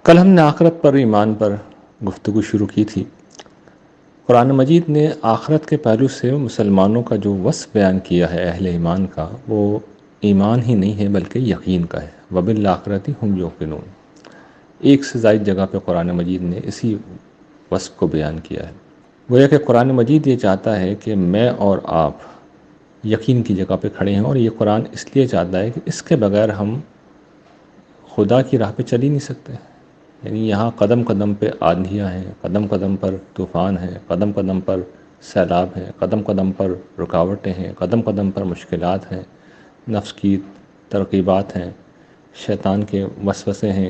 کل ہم نے آخرت پر ایمان پر گفتگو شروع کی تھی۔ قرآن مجید نے آخرت کے پہلو سے مسلمانوں کا جو وصف بیان کیا ہے اہل ایمان کا، وہ ایمان ہی نہیں ہے بلکہ یقین کا ہے۔ وَبِالْآخِرَةِ هُمْ يُوقِنُونَ، ایک سے زائد جگہ پہ قرآن مجید نے اسی وصف کو بیان کیا ہے۔ گویا کہ قرآن مجید یہ چاہتا ہے کہ میں اور آپ یقین کی جگہ پہ کھڑے ہیں، اور یہ قرآن اس لیے چاہتا ہے کہ اس کے بغیر ہم خدا کی راہ پہ چل ہی نہیں سکتے۔ یعنی یہاں قدم قدم پہ آندھیاں ہیں، قدم قدم پر طوفان ہیں، قدم قدم پر سیلاب ہیں، قدم قدم پر رکاوٹیں ہیں، قدم قدم پر مشکلات ہیں، نفس کی ترغیبات ہیں، شیطان کے وسوسے ہیں،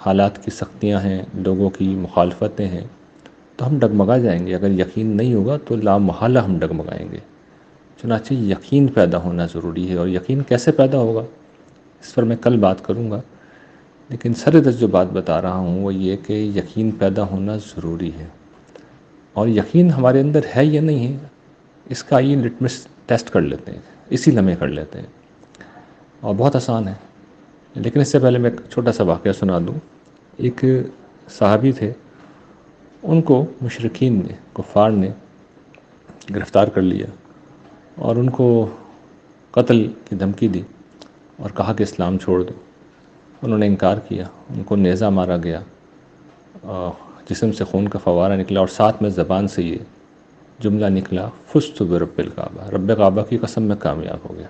حالات کی سختیاں ہیں، لوگوں کی مخالفتیں ہیں، تو ہم ڈگمگا جائیں گے۔ اگر یقین نہیں ہوگا تو لا محالہ ہم ڈگمگائیں گے۔ چنانچہ یقین پیدا ہونا ضروری ہے، اور یقین کیسے پیدا ہوگا اس پر میں کل بات کروں گا، لیکن سردست جو بات بتا رہا ہوں وہ یہ کہ یقین پیدا ہونا ضروری ہے۔ اور یقین ہمارے اندر ہے یا نہیں ہے، اس کا یہ لٹمس ٹیسٹ کر لیتے ہیں، اسی لمحے کر لیتے ہیں، اور بہت آسان ہے۔ لیکن اس سے پہلے میں ایک چھوٹا سا واقعہ سنا دوں۔ ایک صحابی تھے، ان کو مشرکین نے، کفار نے گرفتار کر لیا اور ان کو قتل کی دھمکی دی اور کہا کہ اسلام چھوڑ دو۔ انہوں نے انکار کیا، ان کو نیزہ مارا گیا، جسم سے خون کا فوارہ نکلا، اور ساتھ میں زبان سے یہ جملہ نکلا، فزت برب الکعبہ، رب کعبہ کی قسم میں کامیاب ہو گیا۔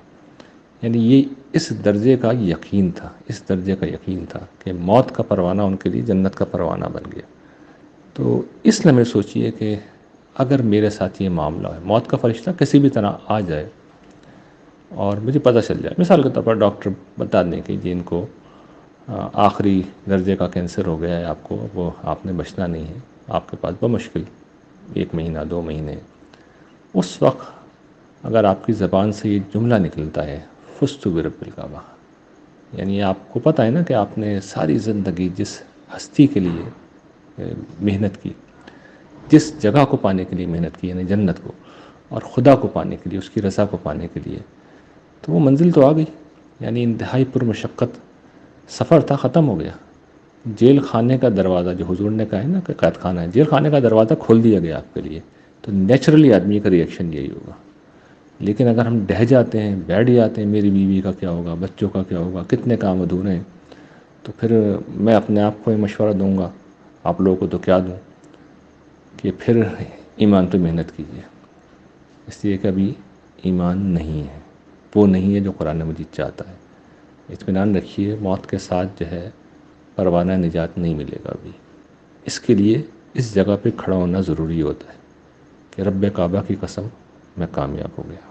یعنی یہ اس درجے کا یقین تھا، اس درجے کا یقین تھا کہ موت کا پروانہ ان کے لیے جنت کا پروانہ بن گیا۔ تو اس لمحے سوچئے کہ اگر میرے ساتھ یہ معاملہ ہے، موت کا فرشتہ کسی بھی طرح آ جائے اور مجھے پتہ چل جائے، مثال کے طور پر ڈاکٹر بتا دیں کہ جن کو آخری درجے کا کینسر ہو گیا ہے، آپ کو وہ آپ نے بچنا نہیں ہے، آپ کے پاس بمشکل 1 مہینہ 2 مہینے، اس وقت اگر آپ کی زبان سے یہ جملہ نکلتا ہے، فزت برب الکعبہ، یعنی آپ کو پتہ ہے نا کہ آپ نے ساری زندگی جس ہستی کے لیے محنت کی، جس جگہ کو پانے کے لیے محنت کی، یعنی جنت کو، اور خدا کو پانے کے لیے، اس کی رضا کو پانے کے لیے، تو وہ منزل تو آ گئی۔ یعنی انتہائی پرمشقت سفر تھا، ختم ہو گیا۔ جیل خانے کا دروازہ، جو حضور نے کہا ہے نا کہ قید خانہ ہے، جیل خانے کا دروازہ کھول دیا گیا آپ کے لیے، تو نیچرلی آدمی کا ریئیکشن یہی ہوگا۔ لیکن اگر ہم ڈہ جاتے ہیں، بیٹھ جاتے ہیں، میری بیوی کا کیا ہوگا، بچوں کا کیا ہوگا، کتنے کام ادھورے ہیں، تو پھر میں اپنے آپ کو یہ مشورہ دوں گا، آپ لوگوں کو تو کیا دوں، کہ پھر ایمان پہ محنت کیجیے، اس لیے کہ ابھی ایمان نہیں ہے، وہ نہیں ہے جو قرآن مجید چاہتا ہے۔ اطمینان رکھیے، موت کے ساتھ جو ہے پروانہ نجات نہیں ملے گا ابھی۔ اس کے لیے اس جگہ پہ کھڑا ہونا ضروری ہوتا ہے کہ رب کعبہ کی قسم میں کامیاب ہو گیا۔